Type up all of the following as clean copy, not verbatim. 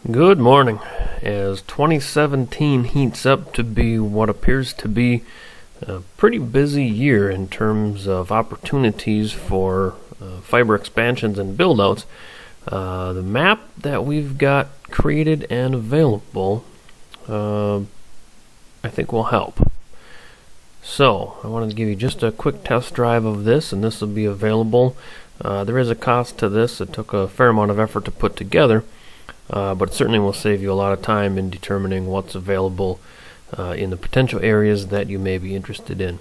Good morning. As 2017 heats up to be what appears to be a pretty busy year in terms of opportunities for fiber expansions and build-outs, the map that we've got created and available I think will help. So I wanted to give you just a quick test drive of this, and this will be available. There is a cost to this. It took a fair amount of effort to put together. But it certainly will save you a lot of time in determining what's available in the potential areas that you may be interested in.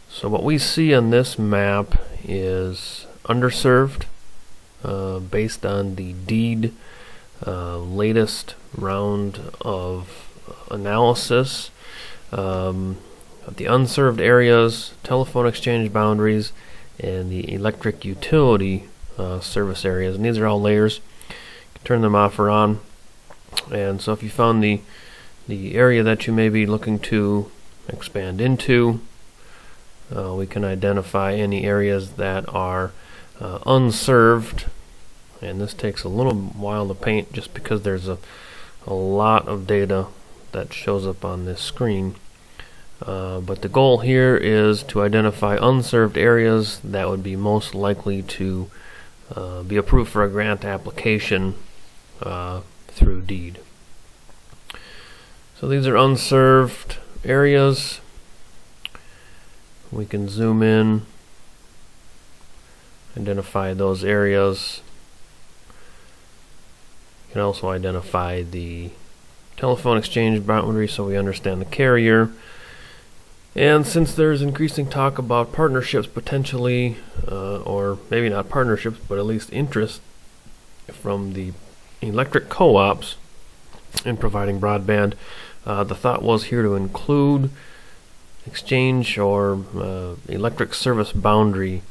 So what we see on this map is underserved based on the DEED latest round of analysis of the unserved areas, telephone exchange boundaries, and the electric utility service areas. And these are all layers. Turn them off or on. And so if you found the area that you may be looking to expand into, we can identify any areas that are unserved. And this takes a little while to paint just because there's a lot of data that shows up on this screen. But the goal here is to identify unserved areas that would be most likely to be approved for a grant application through DEED. So these are unserved areas. We can zoom in, identify those areas. You can also identify the telephone exchange boundary so we understand the carrier. And since there's increasing talk about partnerships potentially, or maybe not partnerships, but at least interest from the electric co-ops in providing broadband, the thought was here to include exchange or electric service boundary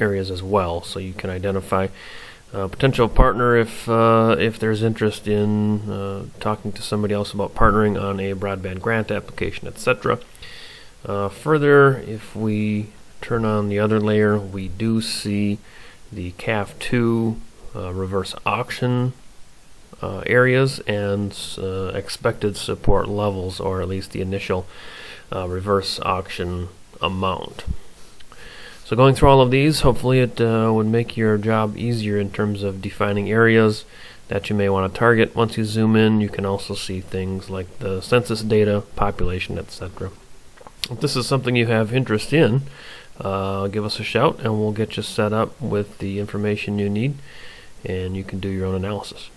areas as well, so you can identify a potential partner if there's interest in talking to somebody else about partnering on a broadband grant application, etc. Further, if we turn on the other layer, we do see the CAF2 reverse auction areas and expected support levels, or at least the initial reverse auction amount. So going through all of these, hopefully it would make your job easier in terms of defining areas that you may want to target. Once you zoom in, you can also see things like the census data, population, etc. If this is something you have interest in, give us a shout and we'll get you set up with the information you need, and you can do your own analysis.